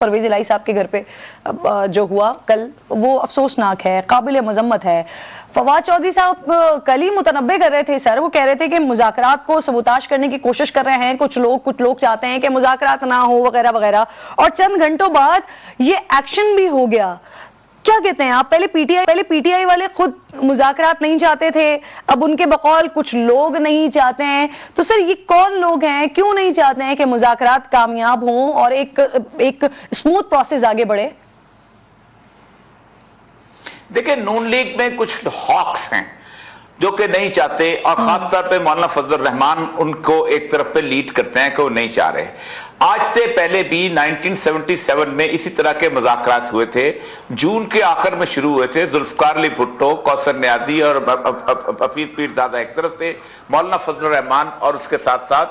پرویز الہی صاحب کے گھر پہ جو ہوا کل وہ افسوسناک ہے، قابل مذمت ہے۔ فواد چودھری صاحب کل ہی متنبع کر رہے تھے سر، وہ کہہ رہے تھے کہ مذاکرات کو سبوتاش کرنے کی کوشش کر رہے ہیں کچھ لوگ چاہتے ہیں کہ مذاکرات نہ ہو وغیرہ وغیرہ، اور چند گھنٹوں بعد یہ ایکشن بھی ہو گیا۔ کیا کہتے ہیں آپ؟ پہلے پی ٹی آئی والے خود مذاکرات نہیں چاہتے تھے، اب ان کے بقول کچھ لوگ نہیں چاہتے ہیں، تو سر یہ کون لوگ ہیں، کیوں نہیں چاہتے ہیں کہ مذاکرات کامیاب ہوں اور ایک اسموتھ پروسیس آگے بڑھے؟ دیکھیں، نون لیگ میں کچھ ہاکس ہیں جو کہ نہیں چاہتے، اور خاص طور پہ مولانا فضل الرحمان ان کو ایک طرف پہ لیڈ کرتے ہیں کہ وہ نہیں چاہ رہے۔ آج سے پہلے بھی 1977 میں اسی طرح کے مذاکرات ہوئے تھے، جون کے آخر میں شروع ہوئے تھے۔ ذوالفقار علی بھٹو، کوثر نیازی اور حفیظ پیرزادہ ایک طرف تھے، مولانا فضل الرحمان اور اس کے ساتھ ساتھ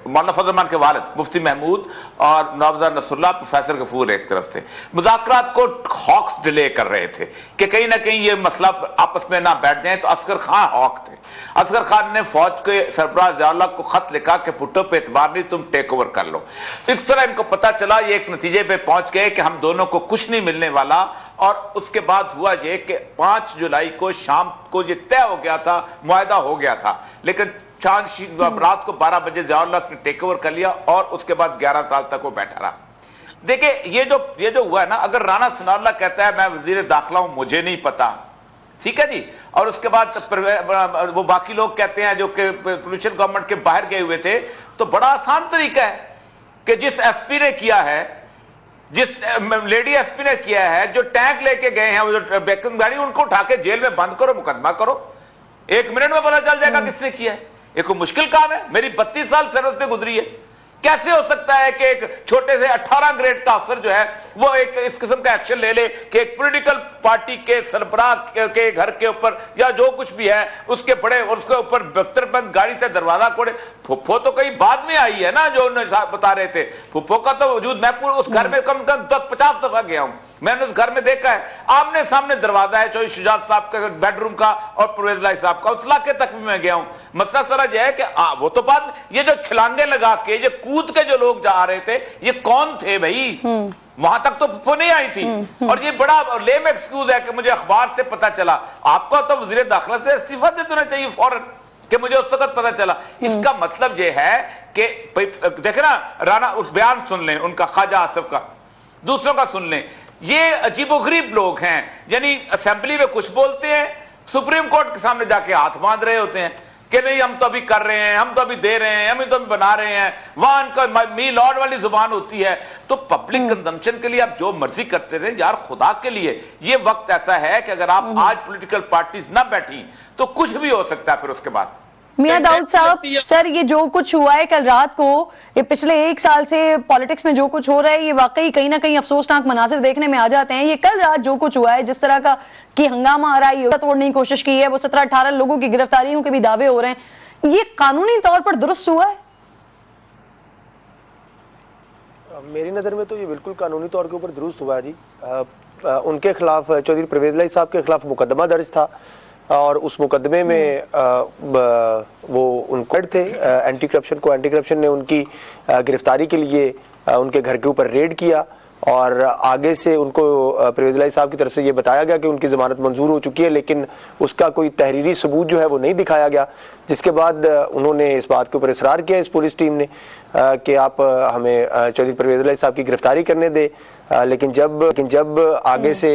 مولانا فضل الرحمان کے والد مفتی محمود اور نوابزاد نصر اللہ، پروفیسر غفور ایک طرف تھے۔ مذاکرات کو ہاکس ڈیلے کر رہے تھے کہ کہیں نہ کہیں یہ مسئلہ آپس میں نہ بیٹھ جائیں، تو اصغر خان ہاک تھے۔ اصغر خان نے فوج کے سربراہ ضیاء اللہ کو خط لکھا کہ بھٹو پہ اعتبار نہیں، تم ٹیک اوور کر لو۔ اس طرح ان کو پتا چلا، یہ ایک نتیجے پہ پہنچ گئے کہ ہم دونوں کو کچھ نہیں ملنے والا، اور اس کے بعد ہوا یہ کہ 5 جولائی کو شام کو یہ طے ہو گیا تھا، معاہدہ ہو گیا تھا، لیکن رات کو 12 بجے ضیاء اللہ نے ٹیک اوور کر لیا، اور اس کے بعد 11 سال تک وہ بیٹھا رہا۔ دیکھیں یہ جو ہوا ہے نا، اگر رانا ثناء اللہ کہتا ہے میں وزیر داخلہ ہوں، مجھے نہیں پتا، ٹھیک ہے جی، اور اس کے بعد وہ باقی لوگ کہتے ہیں جو کہ پولیٹیشن گورنمنٹ کے باہر گئے ہوئے تھے، تو بڑا آسان طریقہ ہے کہ جس ایس پی نے کیا ہے، جس لیڈی ایس پی نے کیا ہے، جو ٹینک لے کے گئے ہیں، وہ جو بیکن گاڑی، ان کو اٹھا کے جیل میں بند کرو، مقدمہ کرو، 1 منٹ میں پتا چل جائے گا کس نے کیا ہے۔ یہ کوئی مشکل کام ہے؟ میری 32 سال سروس پہ گزری ہے، کیسے ہو سکتا ہے کہ ایک چھوٹے سے 18 گریڈ کا افسر جو ہے وہ ایک اس قسم کا ایکشن لے لے کہ ایک پولیٹیکل پارٹی کے سربراہ کے گھر کے اوپر یا جو کچھ بھی ہے اس کے بڑے، اور اس کے اوپر بختر بند گاڑی سے دروازہ کھولے؟ پھپھو تو کئی بعد میں آئی ہے نا، جو بتا رہے تھے، پھپھو کا تو وجود، میں پورے اس گھر میں کم 50 دفعہ گیا ہوں، میں نے اس گھر میں دیکھا ہے، آمنے سامنے دروازہ ہے، چوہی شجاعت صاحب کا بیڈ روم کا اور پرویز الہی صاحب کا، اس علاقے تک بھی میں گیا ہوں۔ مسئلہ سارا یہ ہے کہ وہ تو بعد یہ جو چھلانگے لگا کے، یہ کود کے جو لوگ جا رہے تھے، یہ کون تھے بھائی؟ وہاں تک تو پھپھو نہیں آئی تھی، اور یہ بڑا لیم ایکسکیوز ہے کہ مجھے اخبار سے پتا چلا۔ آپ کو تو وزیر داخلہ سے استعفیٰ دے دینا چاہیے فوراً کہ مجھے اس وقت پتا چلا۔ اس کا مطلب یہ ہے کہ دیکھیں نا، رانا بیان سن لیں ان کا، خواجہ آصف کا، دوسروں کا سن لیں، یہ عجیب و غریب لوگ ہیں، یعنی اسمبلی میں کچھ بولتے ہیں، سپریم کورٹ کے سامنے جا کے ہاتھ باندھ رہے ہوتے ہیں کہ نہیں ہم تو ابھی کر رہے ہیں، ہم تو ابھی دے رہے ہیں، ہم تو ابھی بنا رہے ہیں، وہاں ان کا می لارڈ والی زبان ہوتی ہے۔ تو پبلک کنزمپشن کے لیے آپ جو مرضی کرتے رہے یار، خدا کے لیے یہ وقت ایسا ہے کہ اگر آپ آج پولیٹیکل پارٹیز نہ بیٹھی تو کچھ بھی ہو سکتا ہے پھر اس کے بعد۔ میاں داؤد صاحب، سر یہ جو کچھ ہوا ہے کل رات کو، یہ پچھلے 1 سال سے پالیٹکس میں جو کچھ ہو رہا ہے، یہ واقعی کہیں نہ کہیں افسوسناک مناظر دیکھنے میں آ جاتے ہیں۔ یہ کل رات جو کچھ ہوا ہے، جس طرح کا کی ہنگامہ آ رہا ہے، یہ توڑنے کی کوشش کی ہے، وہ 17-18 لوگوں کی گرفتاریوں کے بھی دعوے ہو رہے ہیں، یہ قانونی طور پر درست ہوا ہے؟ میری نظر میں تو یہ بالکل قانونی طور کے اوپر درست ہوا ہے جی۔ ان کے خلاف، چودھری پرویز الہی صاحب کے خلاف مقدمہ درج تھا، اور اس مقدمے میں وہ ان کو تھے اینٹی کرپشن نے ان کی گرفتاری کے لیے ان کے گھر کے اوپر ریڈ کیا، اور آگے سے ان کو پرویز الہی صاحب کی طرف سے یہ بتایا گیا کہ ان کی ضمانت منظور ہو چکی ہے، لیکن اس کا کوئی تحریری ثبوت جو ہے وہ نہیں دکھایا گیا، جس کے بعد انہوں نے اس بات کے اوپر اصرار کیا اس پولیس ٹیم نے کہ آپ ہمیں چودھری پرویز الہی صاحب کی گرفتاری کرنے دیں۔ لیکن جب آگے سے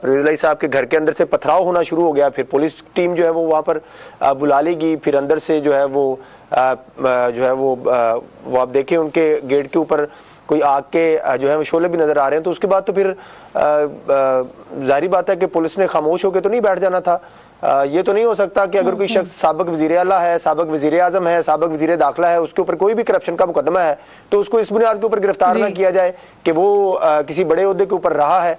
پرویز الہی صاحب کے گھر کے اندر سے پتھراؤ ہونا شروع ہو گیا، پھر پولیس ٹیم جو ہے وہ وہاں پر بلا لی گئی، پھر اندر سے جو ہے وہ آپ دیکھیں ان کے گیٹ کے اوپر کوئی آگ کے جو ہے وہ شعلے بھی نظر آ رہے ہیں، تو اس کے بعد تو پھر ظاہری بات ہے کہ پولیس نے خاموش ہو کے تو نہیں بیٹھ جانا تھا۔ یہ تو نہیں ہو سکتا کہ اگر کوئی شخص سابق وزیر اعلیٰ ہے، سابق وزیر اعظم ہے، سابق وزیر داخلہ ہے، اس کے اوپر کوئی بھی کرپشن کا مقدمہ ہے، تو اس کو اس بنیاد کے اوپر گرفتار نہ کیا جائے کہ وہ کسی بڑے عہدے کے اوپر رہا ہے۔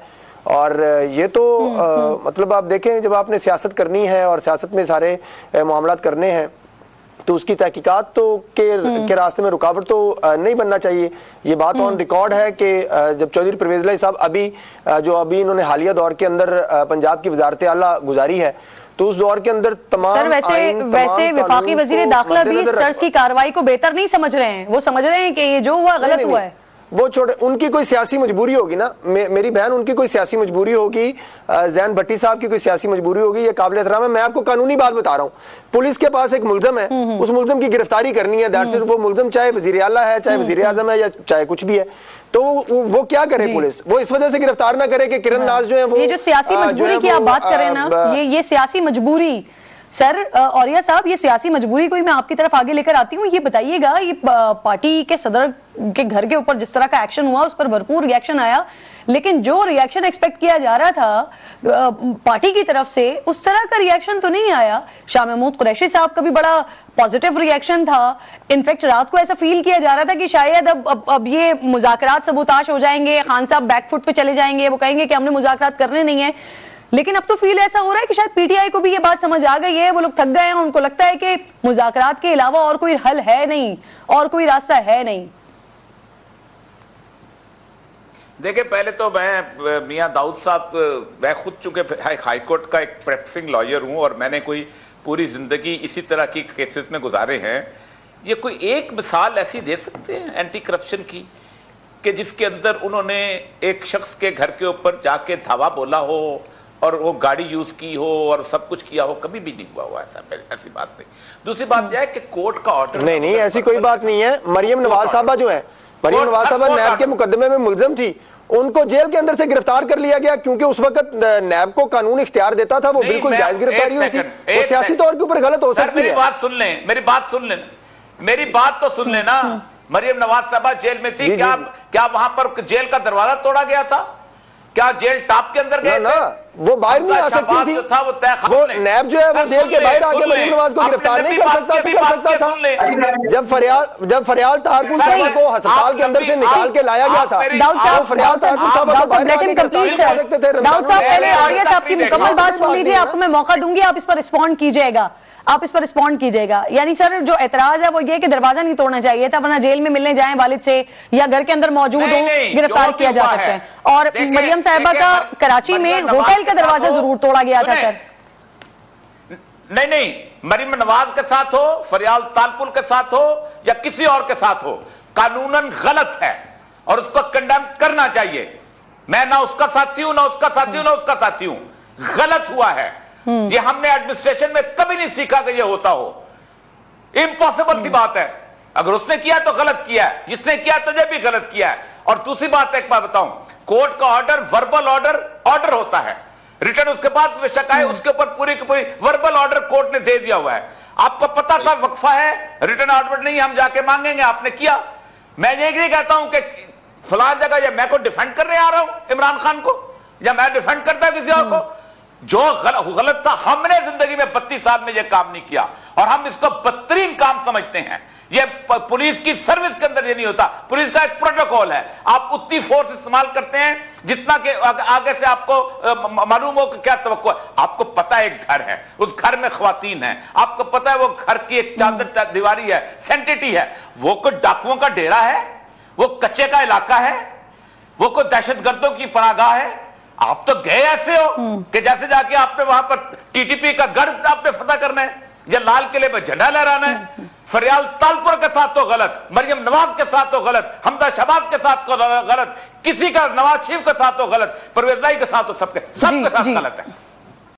اور یہ تو مطلب آپ دیکھیں، جب آپ نے سیاست کرنی ہے اور سیاست میں سارے معاملات کرنے ہیں، تو اس کی تحقیقات تو کے راستے میں رکاوٹ تو نہیں بننا چاہیے۔ یہ بات آن ریکارڈ ہے کہ جب چودھری پرویز الہی صاحب ابھی انہوں نے حالیہ دور کے اندر پنجاب کی وزارت اعلیٰ گزاری ہے، تو اس دور کے اندر تمام سر ویسے وفاقی وزیر داخلہ بھی سرچ کی کارروائی کو بہتر نہیں سمجھ رہے ہیں، وہ سمجھ رہے ہیں کہ یہ جو ہوا غلط ہوا ہے. وہ چھوڑے، ان کی کوئی سیاسی مجبوری ہوگی نا میری بہن، ان کی کوئی سیاسی مجبوری ہوگی، زین بھٹی صاحب کی کوئی سیاسی مجبوری ہوگی، یہ قابل احترام ہے. میں آپ کو قانونی بات بتا رہا ہوں، پولیس کے پاس ایک ملزم ہے، اس ملزم کی گرفتاری کرنی ہے، وہ ملزم چاہے وزیر اعلیٰ ہے، چاہے وزیر اعظم ہے، یا چاہے کچھ بھی ہے، تو وہ کیا کرے پولیس؟ وہ اس وجہ سے گرفتار نہ کرے کہ کرن ناز جو ہے وہ یہ جو سیاسی مجبوری کی آپ بات کریں نا، یہ سیاسی مجبوری سر اوریہ صاحب، یہ سیاسی مجبوری کوئی، میں آپ کی طرف آگے لے کر آتی ہوں. یہ بتائیے گا، یہ پارٹی کے صدر کے گھر کے اوپر جس طرح کا ایکشن ہوا اس پر بھرپور ری ایکشن آیا، لیکن جو ری ایکشن ایکسپیکٹ کیا جا رہا تھا پارٹی کی طرف سے اس طرح کا ری ایکشن تو نہیں آیا. شاہ محمود قریشی صاحب کا بھی بڑا پازیٹیو ری ایکشن تھا. انفیکٹ رات کو ایسا فیل کیا جا رہا تھا کہ شاید اب یہ مذاکرات سبوتاش ہو جائیں گے، خان صاحب بیک فٹ پہ چلے جائیں گے، وہ کہیں گے کہ ہم نے مذاکرات کرنے نہیں ہیں. لیکن اب تو فیل ایسا ہو رہا ہے کہ شاید پی ٹی آئی کو بھی یہ بات سمجھ آ گئی ہے، وہ لوگ تھک گئے ہیں، ان کو لگتا ہے کہ مذاکرات کے علاوہ اور کوئی حل ہے نہیں، اور کوئی راستہ ہے نہیں. دیکھیں پہلے تو میں میاں داؤد صاحب، میں خود چونکہ ہائی کورٹ کا ایک پریکٹسنگ لائر ہوں اور میں نے کوئی پوری زندگی اسی طرح کی کیسز میں گزارے ہیں، یہ کوئی ایک مثال ایسی دے سکتے ہیں اینٹی کرپشن کی کہ جس کے اندر انہوں نے ایک شخص کے گھر کے اوپر جا کے دھاوا بولا ہو اور وہ گاڑی یوز کی ہو اور سب کچھ کیا ہو؟ کبھی بھی نہیں ہوا ہوا ایسی بات نہیں. دوسری بات یہ ہے کہ کورٹ کا آرڈر نہیں ایسی کوئی بات نہیں ہے. مریم نواز صاحبہ جو ہے، مریم نواز صاحبہ نیب کے مقدمے میں ملزم تھی، ان کو جیل کے اندر سے گرفتار کر لیا گیا کیونکہ اس وقت نیب کو قانون اختیار دیتا تھا، وہ بالکل جائز گرفتاری ہوئی تھی. وہ سیاسی طور کے اوپر غلط ہو سکتی ہے. میری بات سن لیں، میری بات تو سن لیں نا. مریم نواز صاحبہ جیل میں تھی، کیا وہاں پر جیل کا دروازہ توڑا گیا تھا؟ کیا جیل ٹاپ کے اندر گئے تھے؟ وہ باہر نہیں آ سکتی تھی. وہ نیب جو ہے وہ جیل کے باہر آ کے مریم نواز کو گرفتار نہیں کر سکتا تھا. جب فریال طاہرپور صاحبہ کو ہسپتال کے اندر سے نکال کے لایا گیا تھا، فریال طاہرپور صاحبہ کو باہر آ کے گرفتار نہیں کر سکتے تھے. داؤد صاحب پہلے اوریہ صاحب کی مکمل بات سن لیجیے، آپ کو میں موقع دوں گی، آپ اس پر رسپونڈ کیجئے گا. یعنی سر جو اعتراض ہے وہ یہ کہ دروازہ نہیں توڑنا چاہیے تھا، ورنہ جیل میں ملنے جائیں والد سے یا گھر کے اندر موجود ہوں، گرفتار کیا جا سکتا ہے. اور مریم صاحبہ کا کراچی میں ہوٹل کا دروازہ ضرور توڑا گیا تھا سر. نہیں مریم نواز کے ساتھ ہو، فریال تالپور کے ساتھ ہو یا کسی اور کے ساتھ ہو، قانوناً غلط ہے اور اس کو کنڈیم کرنا چاہیے. میں نہ اس کا ساتھی ہوں، نہ اس کا ساتھی ہوں، نہ اس کا ساتھی ہوں. غلط ہوا ہے. یہ ہم نے ایڈمنسٹریشن میں کبھی نہیں سیکھا کہ یہ ہوتا ہو. امپاسبل سی بات ہے. اگر اس نے کیا تو غلط کیا ہے، جس نے کیا تو یہ بھی غلط کیا ہے. اور دوسری بات ایک بات بتاؤں، کورٹ کا آرڈر وربل آرڈر ہوتا ہے. ریٹرن اس کے بعد بے شک آئے، اس کے اوپر پوری کی پوری وربل آرڈر کورٹ نے دے دیا ہوا ہے. آپ کو پتا تھا وقفہ ہے، ریٹرن آرڈر نہیں ہم جا کے مانگیں گے، آپ نے کیا. میں یہ نہیں کہتا ہوں کہ فلاں جگہ یا میں کو ڈیفینڈ کرنے آ رہا ہوں عمران خان کو، یا میں ڈیفینڈ کرتا کسی اور کو. جو غلط تھا، ہم نے زندگی میں 32 سال میں یہ کام نہیں کیا اور ہم اس کو بدترین کام سمجھتے ہیں. یہ پولیس کی سروس کے اندر یہ نہیں ہوتا. پولیس کا ایک پروٹوکول ہے، آپ اتنی فورس استعمال کرتے ہیں جتنا کہ آگے سے آپ کو معلوم ہو کہ کیا توقع ہے. آپ کو پتا ہے ایک گھر ہے، اس گھر میں خواتین ہیں، آپ کو پتا ہے وہ گھر کی ایک چادر دیواری ہے، سینٹیٹی ہے. وہ کوئی ڈاکوؤں کا ڈیرا ہے، وہ کچے کا علاقہ ہے، وہ کوئی دہشت گردوں کی پناہگاہ ہے. آپ تو گئے ایسے ہو کہ جیسے جا کے آپ نے وہاں پر ٹی ٹی پی کا گڑھ آپ نے فتح کرنا ہے یا لال قلعے پہ جھنڈا لہرانا ہے. فریال تالپور کے ساتھ تو غلط، مریم نواز کے ساتھ تو غلط، حمدہ شہباز کے ساتھ تو غلط، کسی کا نواز شریف کے ساتھ تو غلط، پرویز لائی کے ساتھ تو سب کے ساتھ غلط ہے.